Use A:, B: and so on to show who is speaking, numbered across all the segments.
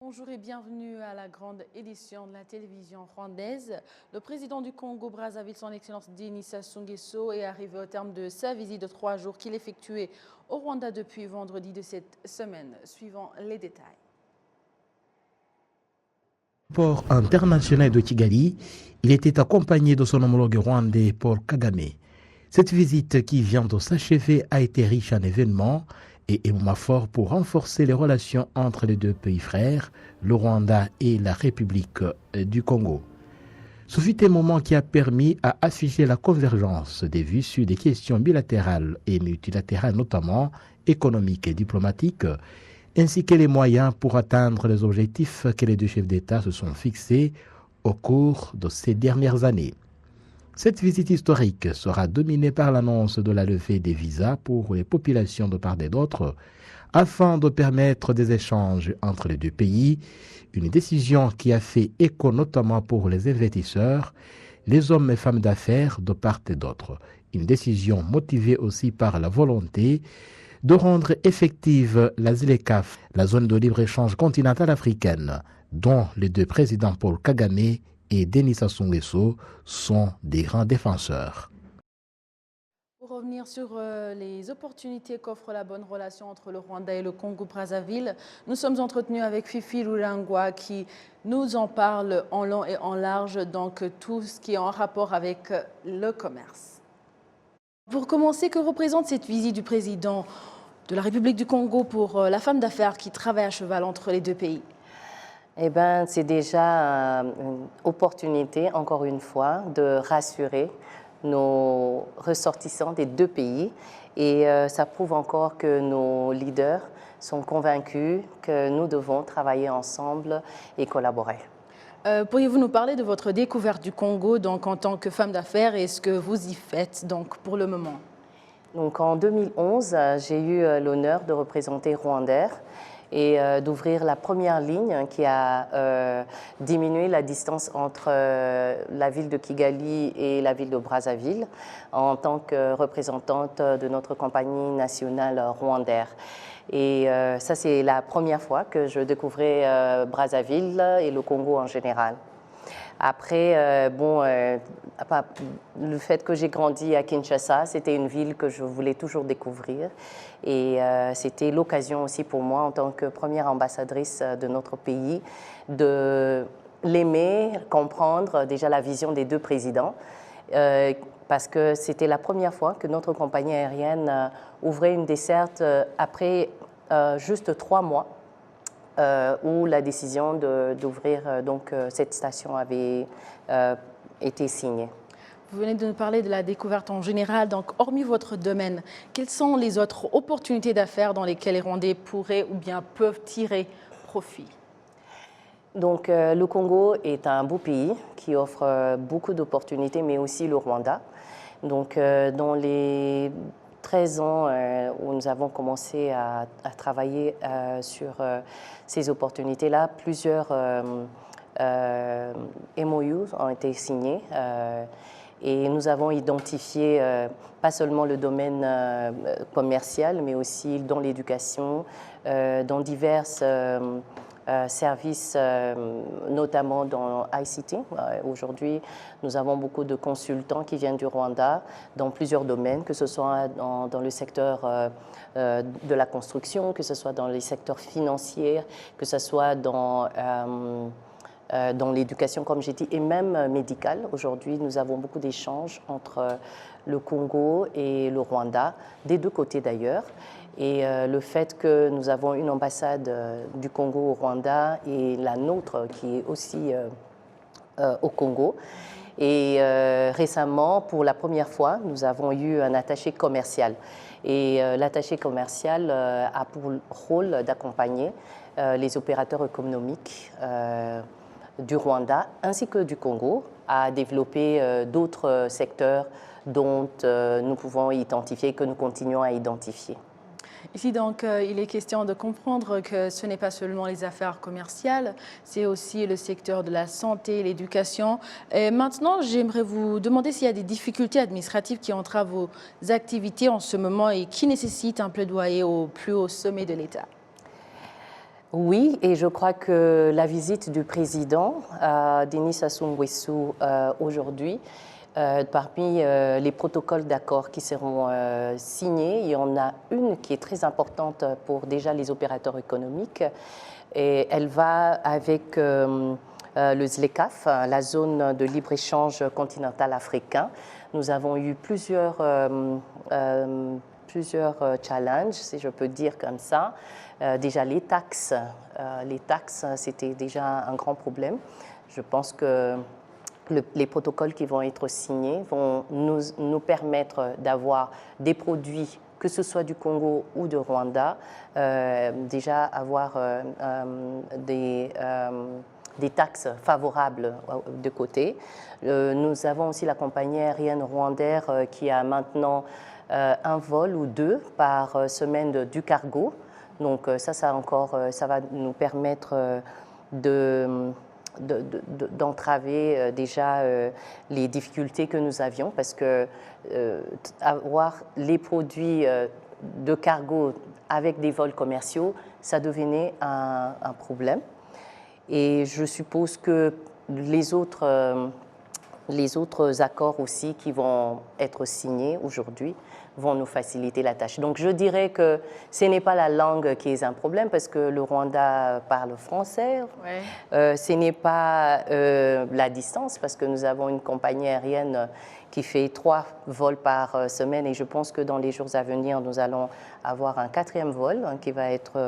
A: Bonjour et bienvenue à la grande édition de la télévision rwandaise. Le président du Congo-Brazzaville, son Excellence Denis Sassou Nguesso, est arrivé au terme de sa visite de 3 jours qu'il effectuait au Rwanda depuis vendredi de cette semaine. Suivant les détails.
B: Port international de Kigali, il était accompagné de son homologue rwandais Paul Kagame. Cette visite qui vient de s'achever a été riche en événements et un moment fort pour renforcer les relations entre les deux pays frères, le Rwanda et la République du Congo. Ce fut un moment qui a permis à afficher la convergence des vues sur des questions bilatérales et multilatérales, notamment économiques et diplomatiques, ainsi que les moyens pour atteindre les objectifs que les deux chefs d'État se sont fixés au cours de ces dernières années. Cette visite historique sera dominée par l'annonce de la levée des visas pour les populations de part et d'autre, afin de permettre des échanges entre les deux pays, une décision qui a fait écho notamment pour les investisseurs, les hommes et femmes d'affaires de part et d'autre. Une décision motivée aussi par la volonté de rendre effective la ZLECAf, la zone de libre-échange continentale africaine, dont les deux présidents Paul Kagame et Denis Sassou Nguesso sont des grands défenseurs.
A: Pour revenir sur les opportunités qu'offre la bonne relation entre le Rwanda et le Congo-Brazzaville, nous sommes entretenus avec Fifi Lulangwa qui nous en parle en long et en large, donc tout ce qui est en rapport avec le commerce. Pour commencer, que représente cette visite du président de la République du Congo pour la femme d'affaires qui travaille à cheval entre les deux pays?
C: Eh bien, c'est déjà une opportunité, encore une fois, de rassurer nos ressortissants des deux pays. Et ça prouve encore que nos leaders sont convaincus que nous devons travailler ensemble et collaborer.
A: Pourriez-vous nous parler de votre découverte du Congo donc, en tant que femme d'affaires et ce que vous y faites donc, pour le moment?
C: Donc, en 2011, j'ai eu l'honneur de représenter Rwandair et d'ouvrir la première ligne qui a diminué la distance entre la ville de Kigali et la ville de Brazzaville en tant que représentante de notre compagnie nationale Rwandair. Et ça, c'est la première fois que je découvrais Brazzaville et le Congo en général. Après, le fait que j'ai grandi à Kinshasa, c'était une ville que je voulais toujours découvrir. Et c'était l'occasion aussi pour moi, en tant que première ambassadrice de notre pays, de l'aimer, comprendre déjà la vision des deux présidents. Parce que c'était la première fois que notre compagnie aérienne ouvrait une desserte après juste 3 mois. Où la décision d'ouvrir cette station avait été signée.
A: Vous venez de nous parler de la découverte en général. Donc, hormis votre domaine, quelles sont les autres opportunités d'affaires dans lesquelles les Rwandais pourraient ou bien peuvent tirer profit?
C: Donc, le Congo est un beau pays qui offre beaucoup d'opportunités, mais aussi le Rwanda. Donc, dans les 13 ans où nous avons commencé à travailler sur ces opportunités-là, plusieurs MOUs ont été signés et nous avons identifié pas seulement le domaine commercial, mais aussi dans l'éducation, dans diverses services, notamment dans ICT. Aujourd'hui, nous avons beaucoup de consultants qui viennent du Rwanda dans plusieurs domaines, que ce soit dans le secteur de la construction, que ce soit dans les secteurs financiers, que ce soit dans l'éducation, comme j'ai dit, et même médicale. Aujourd'hui, nous avons beaucoup d'échanges entre le Congo et le Rwanda, des deux côtés d'ailleurs. Et le fait que nous avons une ambassade du Congo au Rwanda et la nôtre qui est aussi au Congo. Et récemment, pour la première fois, nous avons eu un attaché commercial. Et l'attaché commercial a pour rôle d'accompagner les opérateurs économiques du Rwanda ainsi que du Congo à développer d'autres secteurs dont nous pouvons identifier, que nous continuons à identifier.
A: Ici, donc, il est question de comprendre que ce n'est pas seulement les affaires commerciales, c'est aussi le secteur de la santé, l'éducation. Et maintenant, j'aimerais vous demander s'il y a des difficultés administratives qui entravent vos activités en ce moment et qui nécessitent un plaidoyer au plus haut sommet de l'État.
C: Oui, et je crois que la visite du président Denis Sassou Nguesso aujourd'hui, parmi les protocoles d'accord qui seront signés, il y en a une qui est très importante pour déjà les opérateurs économiques, et elle va avec le ZLECAf, la zone de libre-échange continental africain. Nous avons eu plusieurs challenges, si je peux dire comme ça. Déjà, les taxes, c'était déjà un grand problème. Je pense que les protocoles qui vont être signés vont nous permettre d'avoir des produits, que ce soit du Congo ou de Rwanda, déjà avoir des taxes favorables de côté. Nous avons aussi la compagnie aérienne Rwandair qui a maintenant un vol ou deux par semaine du cargo. Donc ça va nous permettre d'entraver déjà les difficultés que nous avions, parce que avoir les produits de cargo avec des vols commerciaux, ça devenait un problème. Et je suppose que les autres accords aussi qui vont être signés aujourd'hui vont nous faciliter la tâche. Donc je dirais que ce n'est pas la langue qui est un problème, parce que le Rwanda parle français. Ouais. Ce n'est pas la distance, parce que nous avons une compagnie aérienne qui fait 3 vols par semaine, et je pense que dans les jours à venir, nous allons avoir un 4e vol qui va être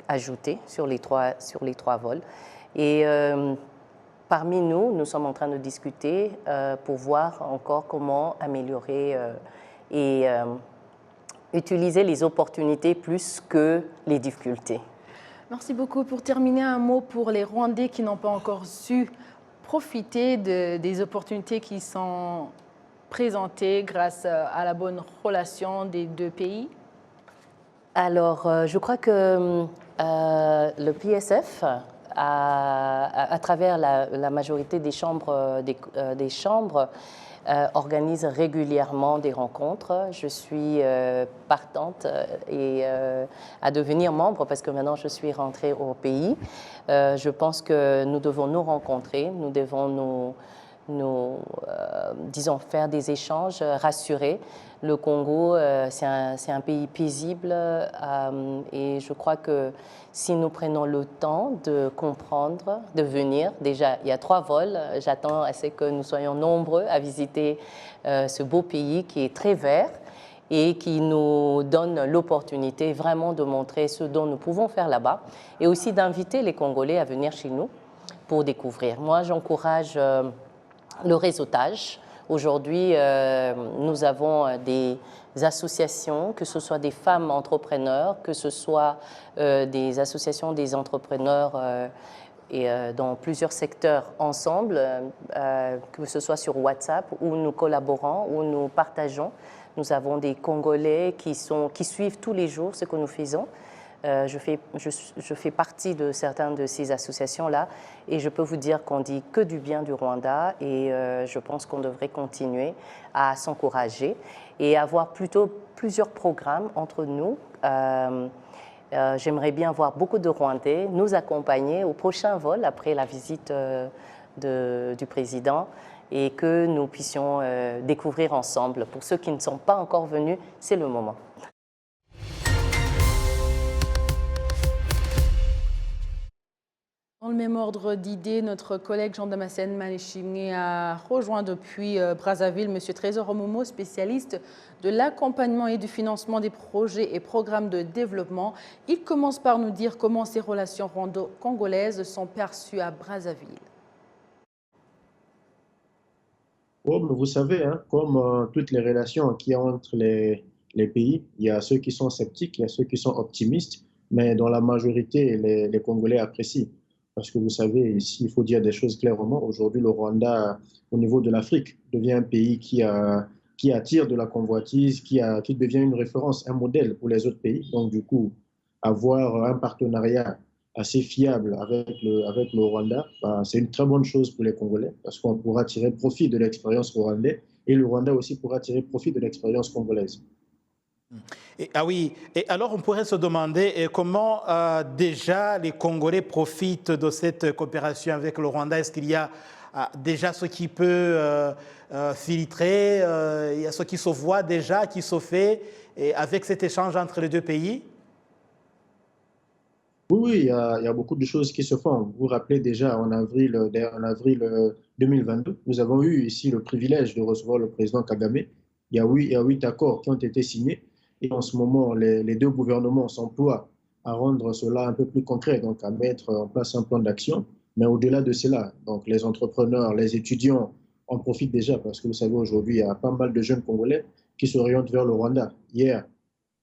C: ajouté sur les 3 vols. Et parmi nous, nous sommes en train de discuter pour voir encore comment améliorer et utiliser les opportunités plus que les difficultés.
A: Merci beaucoup. Pour terminer, un mot pour les Rwandais qui n'ont pas encore su profiter des opportunités qui sont présentées grâce à la bonne relation des deux pays.
C: Alors, je crois que le PSF, à travers la majorité des chambres, organise régulièrement des rencontres. Je suis partante à devenir membre, parce que maintenant je suis rentrée au pays. Je pense que nous devons nous rencontrer, nous devons disons, faire des échanges, rassurer. Le Congo, c'est un pays paisible, et je crois que si nous prenons le temps de comprendre, de venir, déjà il y a 3 vols, j'attends à ce que nous soyons nombreux à visiter ce beau pays qui est très vert et qui nous donne l'opportunité vraiment de montrer ce dont nous pouvons faire là-bas, et aussi d'inviter les Congolais à venir chez nous pour découvrir. Moi, j'encourage le réseautage. Aujourd'hui, nous avons des associations, que ce soit des femmes entrepreneurs, que ce soit des associations des entrepreneurs dans plusieurs secteurs ensemble, que ce soit sur WhatsApp, où nous collaborons, où nous partageons. Nous avons des Congolais qui suivent tous les jours ce que nous faisons. Je fais partie de certaines de ces associations-là, et je peux vous dire qu'on dit que du bien du Rwanda, et je pense qu'on devrait continuer à s'encourager et avoir plutôt plusieurs programmes entre nous. J'aimerais bien voir beaucoup de Rwandais nous accompagner au prochain vol après la visite du président, et que nous puissions découvrir ensemble. Pour ceux qui ne sont pas encore venus, c'est le moment.
A: Dans le même ordre d'idées, notre collègue Jean-Damascène Manishimé a rejoint depuis Brazzaville M. Trésor Omomo, spécialiste de l'accompagnement et du financement des projets et programmes de développement. Il commence par nous dire comment ces relations rwando-congolaises sont perçues à Brazzaville.
D: Comme vous savez, hein, comme toutes les relations qu'il y a entre les pays, il y a ceux qui sont sceptiques, il y a ceux qui sont optimistes, mais dans la majorité, les Congolais apprécient. Parce que vous savez, ici, il faut dire des choses clairement. Aujourd'hui, le Rwanda, au niveau de l'Afrique, devient un pays qui attire de la convoitise, qui devient une référence, un modèle pour les autres pays. Donc, du coup, avoir un partenariat assez fiable avec le Rwanda, c'est une très bonne chose pour les Congolais, parce qu'on pourra tirer profit de l'expérience rwandaise, et le Rwanda aussi pourra tirer profit de l'expérience congolaise.
B: Ah oui, et alors on pourrait se demander comment déjà les Congolais profitent de cette coopération avec le Rwanda. Est-ce qu'il y a déjà ce qui peut filtrer, il y a ce qui se voit déjà, qui se fait avec cet échange entre les deux pays?
D: Oui, oui, il y a beaucoup de choses qui se font. Vous vous rappelez déjà en avril 2022, nous avons eu ici le privilège de recevoir le président Kagame. Il y a huit accords qui ont été signés et en ce moment, les deux gouvernements s'emploient à rendre cela un peu plus concret, donc à mettre en place un plan d'action. Mais au-delà de cela, donc les entrepreneurs, les étudiants en profitent déjà parce que vous savez, aujourd'hui, il y a pas mal de jeunes Congolais qui s'orientent vers le Rwanda. Hier,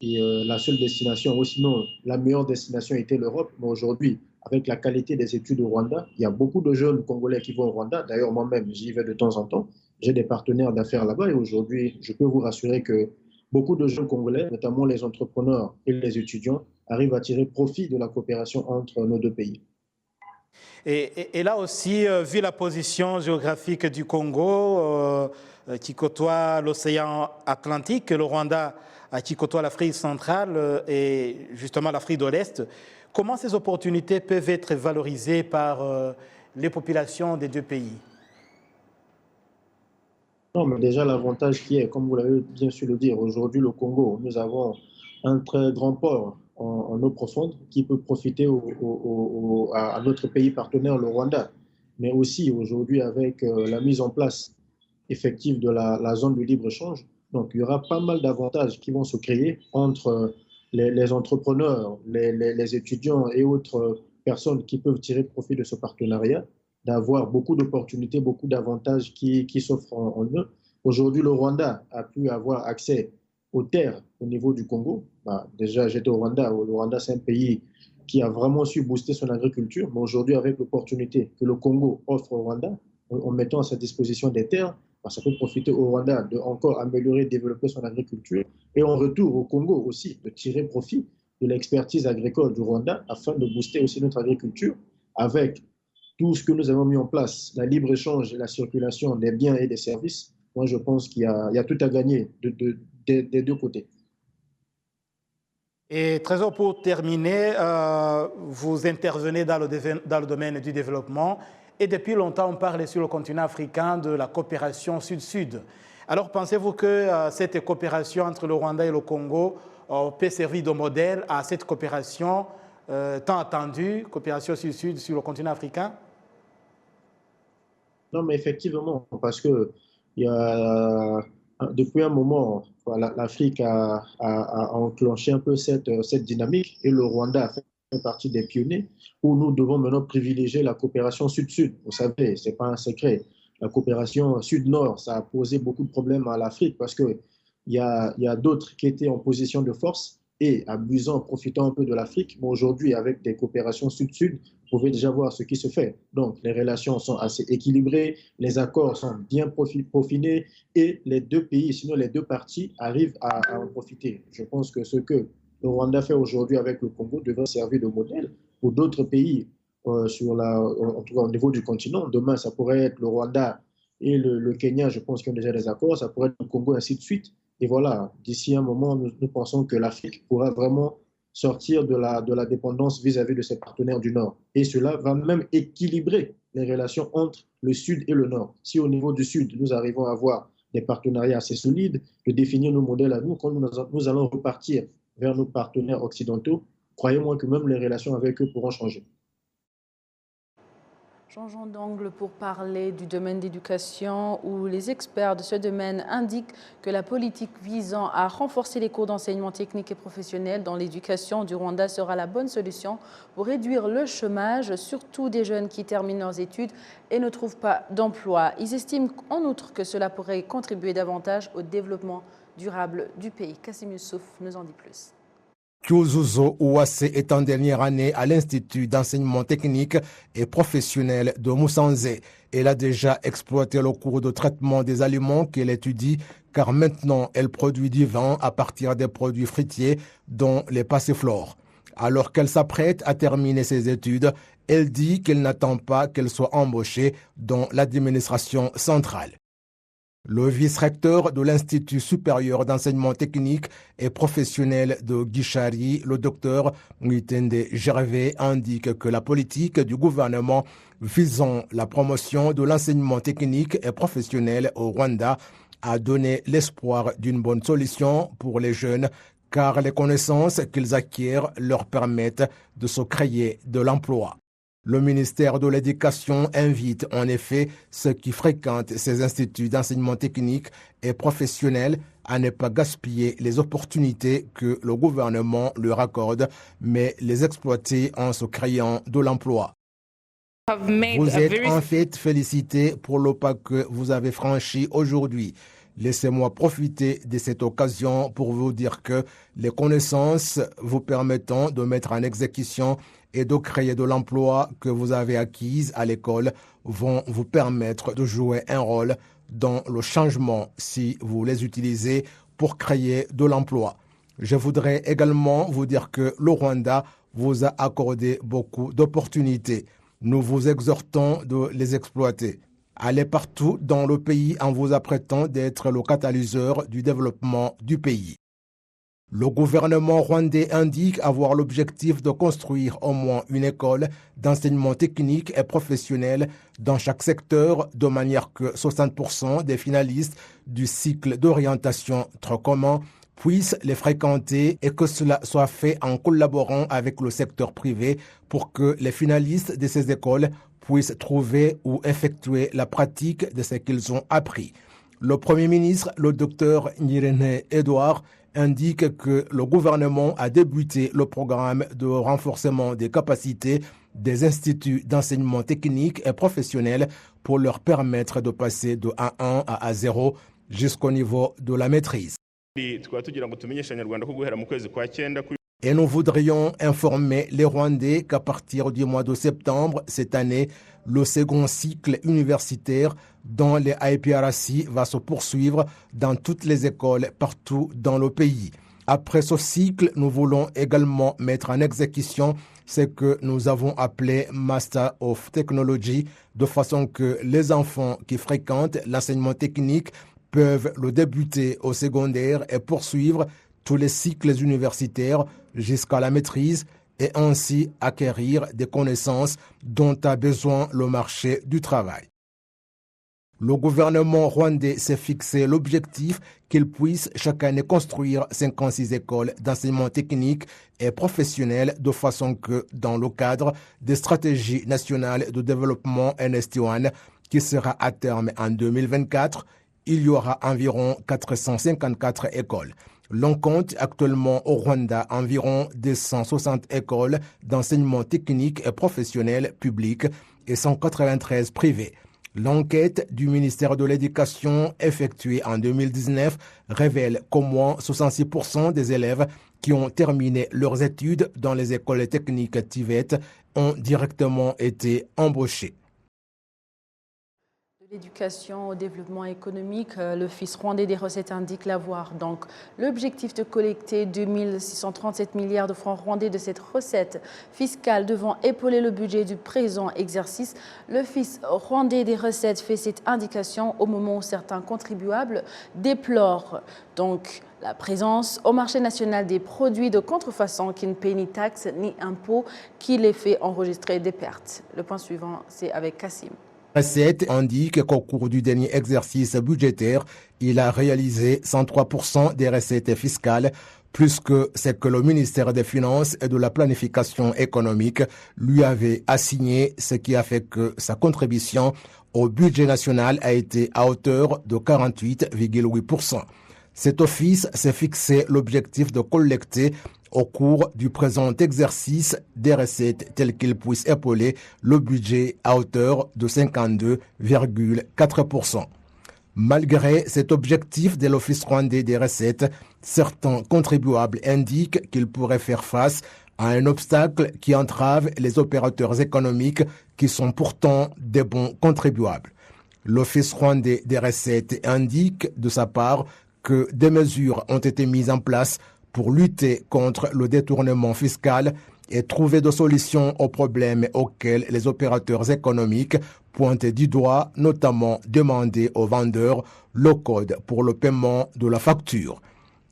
D: et la seule destination, ou sinon la meilleure destination était l'Europe. Mais aujourd'hui, avec la qualité des études au Rwanda, il y a beaucoup de jeunes Congolais qui vont au Rwanda. D'ailleurs, moi-même, j'y vais de temps en temps. J'ai des partenaires d'affaires là-bas et aujourd'hui, je peux vous rassurer que beaucoup de jeunes Congolais, notamment les entrepreneurs et les étudiants, arrivent à tirer profit de la coopération entre nos deux pays.
B: Et là aussi, vu la position géographique du Congo, qui côtoie l'océan Atlantique, le Rwanda qui côtoie l'Afrique centrale et justement l'Afrique de l'Est, comment ces opportunités peuvent être valorisées par les populations des deux pays?
D: Non, mais déjà, l'avantage qui est, comme vous l'avez bien su le dire, aujourd'hui, le Congo, nous avons un très grand port en eau profonde qui peut profiter à notre pays partenaire, le Rwanda. Mais aussi, aujourd'hui, avec la mise en place effective de la zone de libre-échange, donc il y aura pas mal d'avantages qui vont se créer entre les entrepreneurs, les étudiants et autres personnes qui peuvent tirer profit de ce partenariat, d'avoir beaucoup d'opportunités, beaucoup d'avantages qui s'offrent en eux. Aujourd'hui, le Rwanda a pu avoir accès aux terres au niveau du Congo. Bah, déjà, j'étais au Rwanda. Le Rwanda, c'est un pays qui a vraiment su booster son agriculture. Mais aujourd'hui, avec l'opportunité que le Congo offre au Rwanda, en mettant à sa disposition des terres, bah, ça peut profiter au Rwanda de encore améliorer, développer son agriculture. Et en retour au Congo aussi, de tirer profit de l'expertise agricole du Rwanda afin de booster aussi notre agriculture avec tout ce que nous avons mis en place, la libre-échange et la circulation des biens et des services. Moi, je pense qu'il y a tout à gagner des deux côtés.
B: Et Trésor, pour terminer, vous intervenez dans le domaine du développement et depuis longtemps, on parle sur le continent africain de la coopération sud-sud. Alors, pensez-vous que cette coopération entre le Rwanda et le Congo peut servir de modèle à cette coopération tant attendue, coopération sud-sud sur le continent africain?
D: Non, mais effectivement, parce que il y a, depuis un moment, voilà, l'Afrique a enclenché un peu cette dynamique et le Rwanda a fait partie des pionniers où nous devons maintenant privilégier la coopération sud-sud. Vous savez, ce n'est pas un secret. La coopération sud-nord, ça a posé beaucoup de problèmes à l'Afrique parce qu'il y a d'autres qui étaient en position de force et abusant, profitant un peu de l'Afrique. Mais aujourd'hui, avec des coopérations sud-sud, vous pouvez déjà voir ce qui se fait. Donc, les relations sont assez équilibrées, les accords sont bien peaufinés et les deux pays, sinon les deux parties, arrivent à en profiter. Je pense que ce que le Rwanda fait aujourd'hui avec le Congo devrait servir de modèle pour d'autres pays, en tout cas au niveau du continent. Demain, ça pourrait être le Rwanda et le Kenya, je pense qu'ils ont déjà des accords. Ça pourrait être le Congo, ainsi de suite. Et voilà, d'ici un moment, nous pensons que l'Afrique pourra vraiment sortir de la dépendance vis-à-vis de ses partenaires du Nord. Et cela va même équilibrer les relations entre le Sud et le Nord. Si au niveau du Sud, nous arrivons à avoir des partenariats assez solides, de définir nos modèles à nous, quand nous allons repartir vers nos partenaires occidentaux, croyez-moi que même les relations avec eux pourront changer.
A: Changeons d'angle pour parler du domaine d'éducation où les experts de ce domaine indiquent que la politique visant à renforcer les cours d'enseignement technique et professionnel dans l'éducation du Rwanda sera la bonne solution pour réduire le chômage, surtout des jeunes qui terminent leurs études et ne trouvent pas d'emploi. Ils estiment en outre que cela pourrait contribuer davantage au développement durable du pays. Kassim Youssouf nous en dit plus.
E: Kyuzuzo Ouassé est en dernière année à l'Institut d'enseignement technique et professionnel de Musanze. Elle a déjà exploité le cours de traitement des aliments qu'elle étudie car maintenant elle produit du vin à partir des produits fruitiers dont les passiflores. Alors qu'elle s'apprête à terminer ses études, elle dit qu'elle n'attend pas qu'elle soit embauchée dans l'administration centrale. Le vice-recteur de l'Institut supérieur d'enseignement technique et professionnel de Gishari, le docteur Mwitende Gervais, indique que la politique du gouvernement visant la promotion de l'enseignement technique et professionnel au Rwanda a donné l'espoir d'une bonne solution pour les jeunes, car les connaissances qu'ils acquièrent leur permettent de se créer de l'emploi. Le ministère de l'Éducation invite en effet ceux qui fréquentent ces instituts d'enseignement technique et professionnel à ne pas gaspiller les opportunités que le gouvernement leur accorde, mais les exploiter en se créant de l'emploi. Vous êtes en fait félicités pour le pas que vous avez franchi aujourd'hui. Laissez-moi profiter de cette occasion pour vous dire que les connaissances vous permettant de mettre en exécution et de créer de l'emploi que vous avez acquis à l'école vont vous permettre de jouer un rôle dans le changement si vous les utilisez pour créer de l'emploi. Je voudrais également vous dire que le Rwanda vous a accordé beaucoup d'opportunités. Nous vous exhortons de les exploiter. Allez partout dans le pays en vous apprêtant d'être le catalyseur du développement du pays. Le gouvernement rwandais indique avoir l'objectif de construire au moins une école d'enseignement technique et professionnel dans chaque secteur, de manière que 60% des finalistes du cycle d'orientation trop commun puissent les fréquenter et que cela soit fait en collaborant avec le secteur privé pour que les finalistes de ces écoles puissent trouver ou effectuer la pratique de ce qu'ils ont appris. Le Premier ministre, le docteur Ngirente Edouard, indique que le gouvernement a débuté le programme de renforcement des capacités des instituts d'enseignement technique et professionnel pour leur permettre de passer de A1 à A0 jusqu'au niveau de la maîtrise. Et nous voudrions informer les Rwandais qu'à partir du mois de septembre cette année, le second cycle universitaire dans les IPRC va se poursuivre dans toutes les écoles partout dans le pays. Après ce cycle, nous voulons également mettre en exécution ce que nous avons appelé Master of Technology, de façon que les enfants qui fréquentent l'enseignement technique peuvent le débuter au secondaire et poursuivre tous les cycles universitaires jusqu'à la maîtrise et ainsi acquérir des connaissances dont a besoin le marché du travail. Le gouvernement rwandais s'est fixé l'objectif qu'il puisse chaque année construire 56 écoles d'enseignement technique et professionnel de façon que, dans le cadre des stratégies nationales de développement NST1, qui sera à terme en 2024, il y aura environ 454 écoles. L'on compte actuellement au Rwanda environ 260 écoles d'enseignement technique et professionnel public et 193 privées. L'enquête du ministère de l'Éducation effectuée en 2019 révèle qu'au moins 66% des élèves qui ont terminé leurs études dans les écoles techniques TVET ont directement été embauchés.
A: L'éducation au développement économique, l'Office rwandais des recettes indique l'avoir. Donc, l'objectif de collecter 2637 milliards de francs rwandais de cette recette fiscale devant épauler le budget du présent exercice. L'Office rwandais des recettes fait cette indication au moment où certains contribuables déplorent donc la présence au marché national des produits de contrefaçon qui ne paient ni taxes ni impôts, qui les fait enregistrer des pertes. Le point suivant, c'est avec Kassim.
E: Recette indique qu'au cours du dernier exercice budgétaire, il a réalisé 103% des recettes fiscales, plus que ce que le ministère des Finances et de la Planification économique lui avait assigné, ce qui a fait que sa contribution au budget national a été à hauteur de 48,8%. Cet office s'est fixé l'objectif de collecter au cours du présent exercice des recettes telles qu'il puisse épauler le budget à hauteur de 52,4%. Malgré cet objectif de l'Office rwandais des recettes, certains contribuables indiquent qu'ils pourraient faire face à un obstacle qui entrave les opérateurs économiques qui sont pourtant des bons contribuables. L'Office rwandais des recettes indique de sa part que des mesures ont été mises en place pour lutter contre le détournement fiscal et trouver des solutions aux problèmes auxquels les opérateurs économiques pointent du doigt, notamment demander aux vendeurs le code pour le paiement de la facture.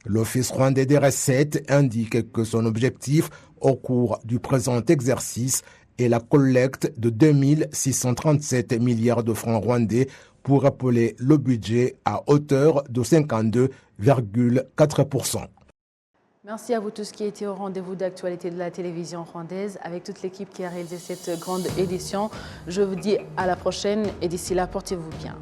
E: L'Office rwandais des recettes indique que son objectif au cours du présent exercice est la collecte de 2637 milliards de francs rwandais pour appeler le budget à hauteur de 52,4%.
A: Merci à vous tous qui étaient au rendez-vous d'actualité de la télévision rwandaise avec toute l'équipe qui a réalisé cette grande édition. Je vous dis à la prochaine et d'ici là, portez-vous bien.